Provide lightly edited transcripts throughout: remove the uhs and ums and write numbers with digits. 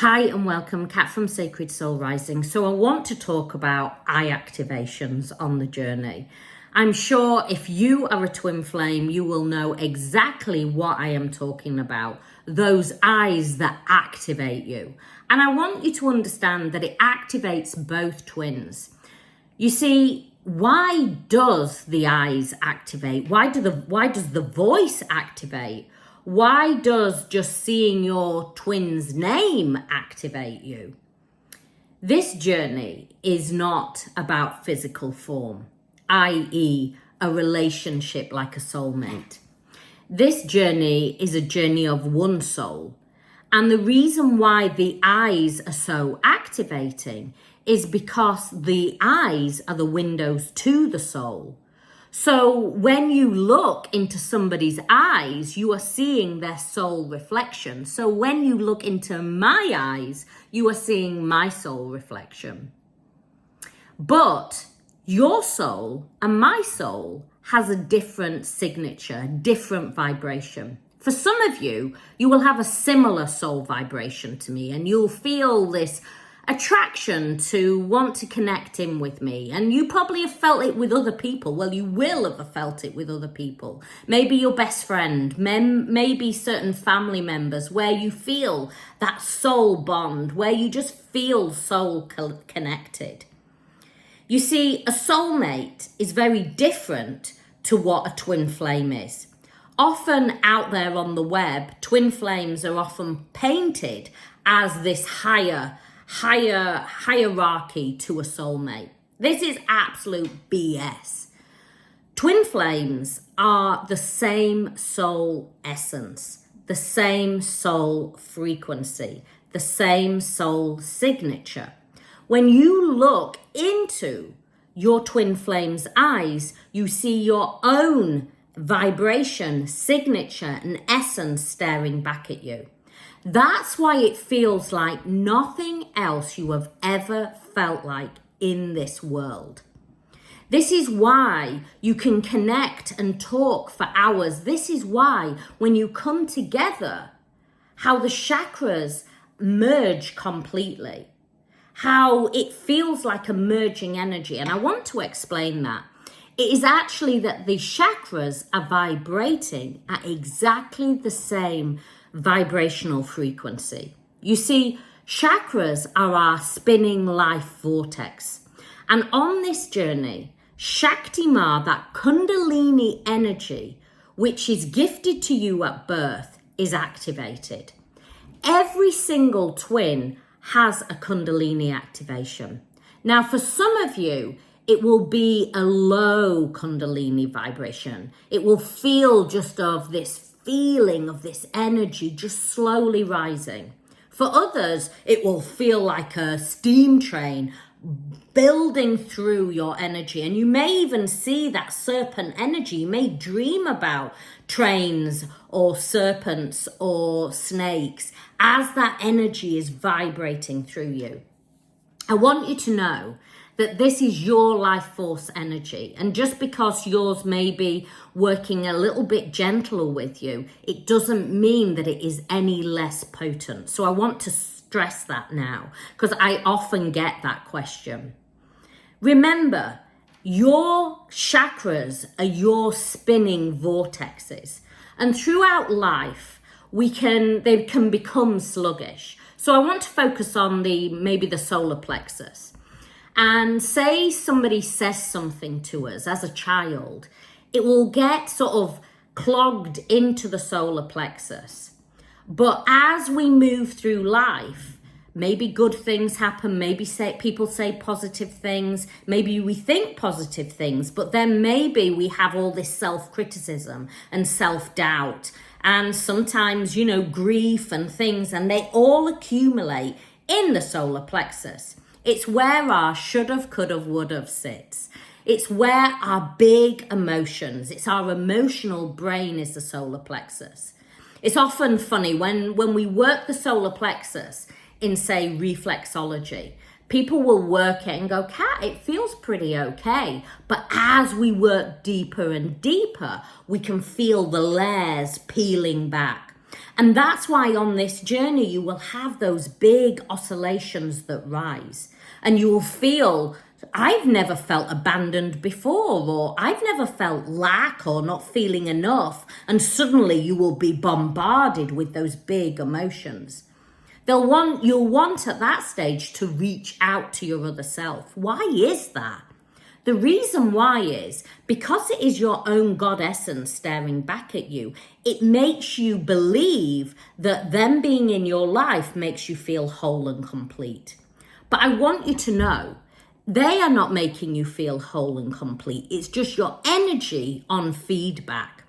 Hi and welcome, Kat from Sacred Soul Rising. So I want to talk about eye activations on the journey. I'm sure if you are a twin flame, you will know exactly what I am talking about. Those eyes that activate you. And I want you to understand that it activates both twins. You see, why does the eyes activate? Why does the voice activate? Why does just seeing your twin's name activate you? This journey is not about physical form, i.e., a relationship like a soulmate. This journey is a journey of one soul. And the reason why the eyes are so activating is because the eyes are the windows to the soul. So when you look into somebody's eyes, you are seeing their soul reflection. So when you look into my eyes, you are seeing my soul reflection. But your soul and my soul has a different signature, different vibration. For some of you, you will have a similar soul vibration to me and you'll feel this attraction to want to connect in with me. And you probably have felt it with other people. Well, you will have felt it with other people. Maybe your best friend, maybe certain family members where you feel that soul bond, where you just feel soul connected. You see, a soulmate is very different to what a twin flame is. Often out there on the web, twin flames are often painted as this hierarchy to a soulmate. This is absolute BS. Twin flames are the same soul essence, the same soul frequency, the same soul signature. When you look into your twin flame's eyes, you see your own vibration, signature, and essence staring back at you. That's why it feels like nothing else you have ever felt like in this world. This is why you can connect and talk for hours. This is why when you come together, how the chakras merge completely, how it feels like a merging energy. And I want to explain that. It is actually that the chakras are vibrating at exactly the same vibrational frequency. You see, chakras are our spinning life vortex. And on this journey, Shakti Ma, that Kundalini energy, which is gifted to you at birth, is activated. Every single twin has a Kundalini activation. Now, for some of you, it will be a low Kundalini vibration. It will feel just of this feeling of this energy just slowly rising. For others, it will feel like a steam train building through your energy. And you may even see that serpent energy. You may dream about trains or serpents or snakes as that energy is vibrating through you. I want you to know that this is your life force energy. And just because yours may be working a little bit gentler with you, it doesn't mean that it is any less potent. So I want to stress that now, because I often get that question. Remember, your chakras are your spinning vortexes. And throughout life, they can become sluggish. So I want to focus on maybe the solar plexus. And say somebody says something to us as a child, it will get sort of clogged into the solar plexus. But as we move through life, maybe good things happen, maybe people say positive things, maybe we think positive things, but then maybe we have all this self-criticism and self-doubt and sometimes, grief and things, and they all accumulate in the solar plexus. It's where our should've, could've, would've sits. It's where our big emotions, it's our emotional brain is the solar plexus. It's often funny when we work the solar plexus in, say, reflexology, people will work it and go, Kat, it feels pretty okay. But as we work deeper and deeper, we can feel the layers peeling back. And that's why on this journey, you will have those big oscillations that rise, and you will feel, I've never felt abandoned before, or I've never felt lack or not feeling enough. And suddenly you will be bombarded with those big emotions. You'll want at that stage to reach out to your other self. Why is that? The reason why is because it is your own God essence staring back at you. It makes you believe that them being in your life makes you feel whole and complete. But I want you to know, they are not making you feel whole and complete. It's just your energy on feedback.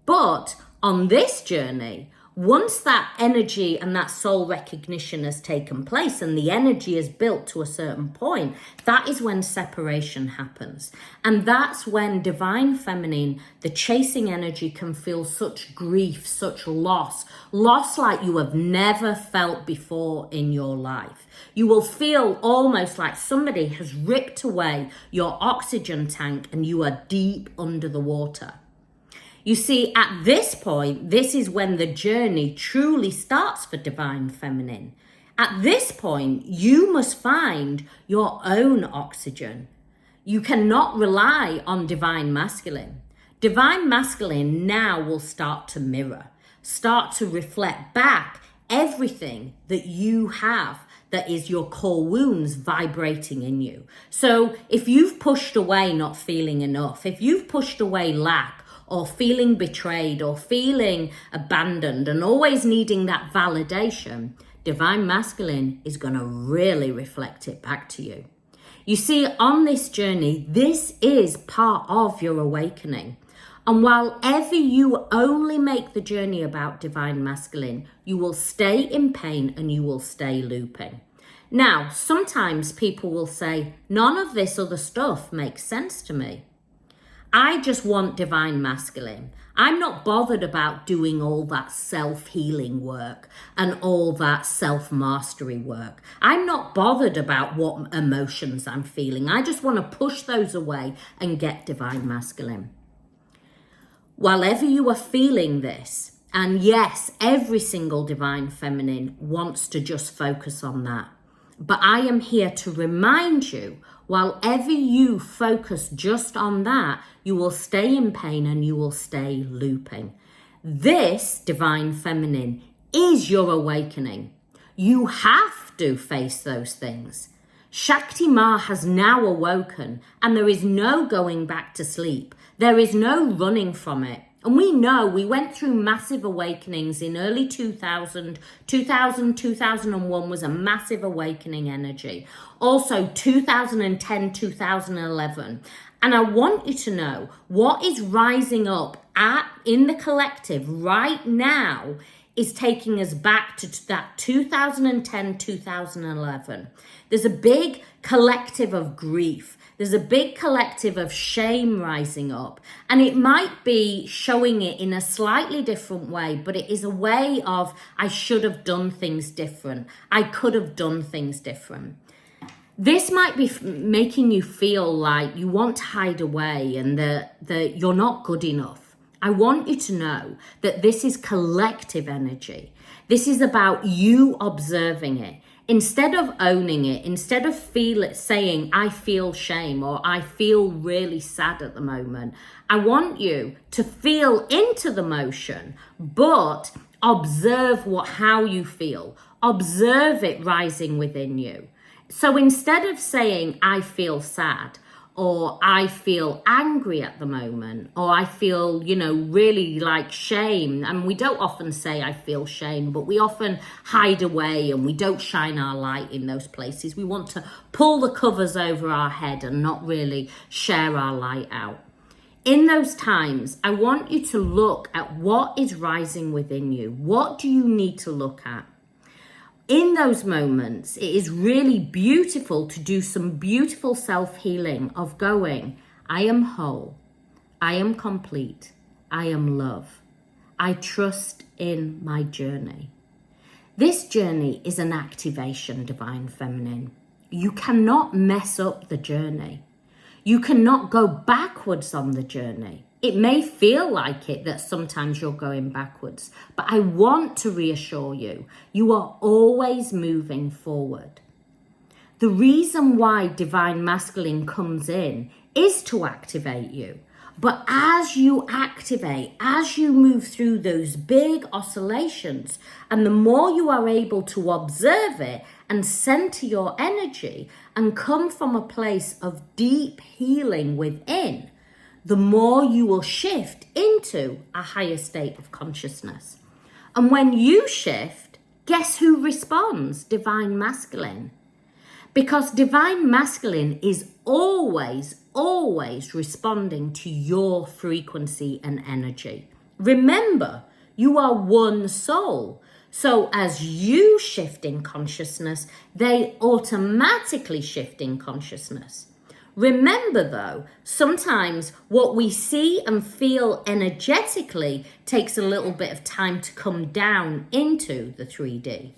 But on this journey, once that energy and that soul recognition has taken place and the energy is built to a certain point, that is when separation happens. And that's when divine feminine, the chasing energy, can feel such grief, such loss like you have never felt before in your life. You will feel almost like somebody has ripped away your oxygen tank and you are deep under the water. You see, at this point, this is when the journey truly starts for divine feminine. At this point, you must find your own oxygen. You cannot rely on divine masculine. Divine masculine now will start to mirror, start to reflect back everything that you have that is your core wounds vibrating in you. So if you've pushed away not feeling enough, if you've pushed away lack, or feeling betrayed, or feeling abandoned, and always needing that validation, divine masculine is going to really reflect it back to you. You see, on this journey, this is part of your awakening. And while ever you only make the journey about divine masculine, you will stay in pain and you will stay looping. Now, sometimes people will say, none of this other stuff makes sense to me. I just want divine masculine. I'm not bothered about doing all that self-healing work and all that self-mastery work. I'm not bothered about what emotions I'm feeling. I just want to push those away and get divine masculine. While ever you are feeling this, and yes, every single divine feminine wants to just focus on that. But I am here to remind you, while ever you focus just on that, you will stay in pain and you will stay looping. This divine feminine is your awakening. You have to face those things. Shakti Ma has now awoken and there is no going back to sleep. There is no running from it. And we know we went through massive awakenings in early 2000, 2001 was a massive awakening energy. Also 2010, 2011. And I want you to know what is rising up in the collective right now is taking us back to that 2010, 2011. There's a big collective of grief. There's a big collective of shame rising up, and it might be showing it in a slightly different way, but it is a way of, I should have done things different. I could have done things different. This might be making you feel like you want to hide away and that you're not good enough. I want you to know that this is collective energy. This is about you observing it. Instead of owning it, instead of saying, I feel shame or I feel really sad at the moment, I want you to feel into the motion, but observe how you feel. Observe it rising within you. So instead of saying, I feel sad, or I feel angry at the moment, or I feel, really like shame. And we don't often say I feel shame, but we often hide away and we don't shine our light in those places. We want to pull the covers over our head and not really share our light out. In those times, I want you to look at what is rising within you. What do you need to look at? In those moments, it is really beautiful to do some beautiful self-healing of going, I am whole, I am complete, I am love. I trust in my journey. This journey is an activation, divine feminine. You cannot mess up the journey. You cannot go backwards on the journey. It may feel like it, that sometimes you're going backwards, but I want to reassure you, you are always moving forward. The reason why Divine Masculine comes in is to activate you. But as you activate, as you move through those big oscillations, and the more you are able to observe it and center your energy and come from a place of deep healing within, the more you will shift into a higher state of consciousness. And when you shift, guess who responds? Divine Masculine. Because Divine Masculine is always responding to your frequency and energy. Remember, you are one soul. So as you shift in consciousness, they automatically shift in consciousness. Remember though, sometimes what we see and feel energetically takes a little bit of time to come down into the 3D.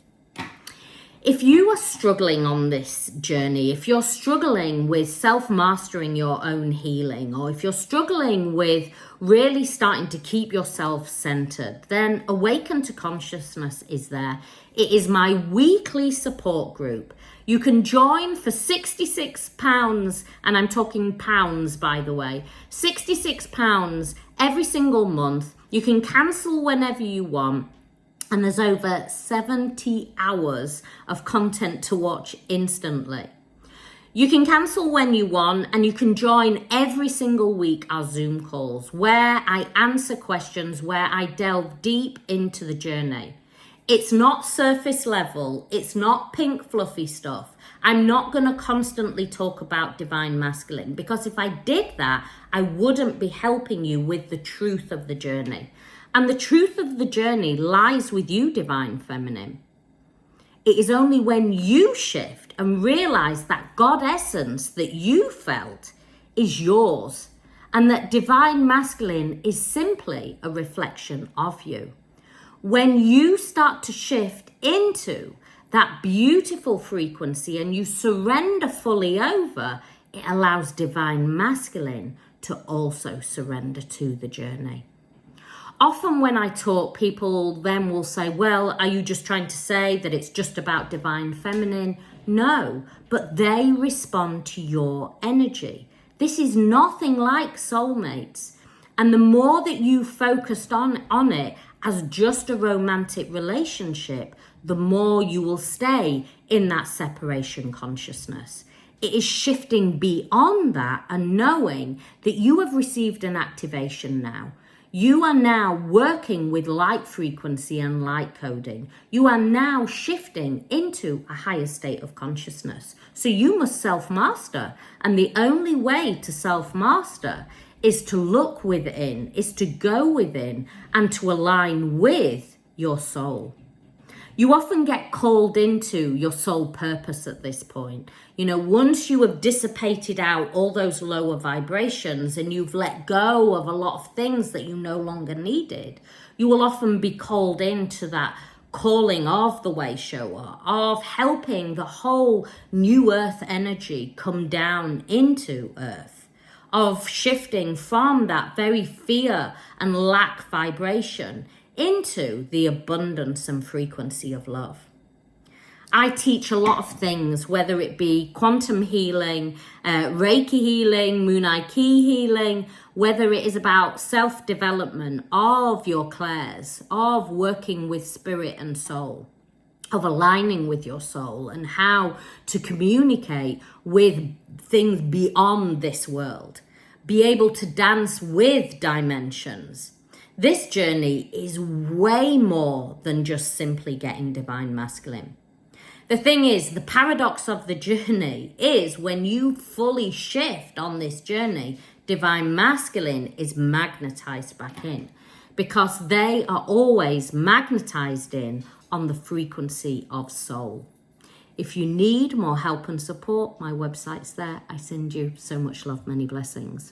If you are struggling on this journey, if you're struggling with self-mastering your own healing, or if you're struggling with really starting to keep yourself centered, then Awaken to Consciousness is there. It is my weekly support group. You can join for £66, and I'm talking pounds, by the way, £66 every single month. You can cancel whenever you want. And there's over 70 hours of content to watch instantly. You can cancel when you want, and you can join every single week our Zoom calls where I answer questions, where I delve deep into the journey. It's not surface level. It's not pink fluffy stuff. I'm not going to constantly talk about Divine Masculine, because if I did that, I wouldn't be helping you with the truth of the journey. And the truth of the journey lies with you, Divine Feminine. It is only when you shift and realize that God essence that you felt is yours, and that Divine Masculine is simply a reflection of you. When you start to shift into that beautiful frequency and you surrender fully over, it allows Divine Masculine to also surrender to the journey. Often when I talk, people then will say, well, are you just trying to say that it's just about Divine Feminine? No, but they respond to your energy. This is nothing like soulmates. And the more that you focused on it as just a romantic relationship, the more you will stay in that separation consciousness. It is shifting beyond that and knowing that you have received an activation now. You are now working with light frequency and light coding. You are now shifting into a higher state of consciousness. So you must self-master. And the only way to self-master is to look within, is to go within and to align with your soul. You often get called into your soul purpose at this point. You know, once you have dissipated out all those lower vibrations and you've let go of a lot of things that you no longer needed, you will often be called into that calling of the way shower, of helping the whole new earth energy come down into earth, of shifting from that very fear and lack vibration into the abundance and frequency of love. I teach a lot of things, whether it be quantum healing, Reiki healing, Moonai Ki healing, whether it is about self-development of your clairs, of working with spirit and soul, of aligning with your soul and how to communicate with things beyond this world, be able to dance with dimensions. This journey is way more than just simply getting Divine Masculine. The thing is, the paradox of the journey is when you fully shift on this journey, Divine Masculine is magnetized back in, because they are always magnetized in on the frequency of soul. If you need more help and support, my website's there. I send you so much love, many blessings.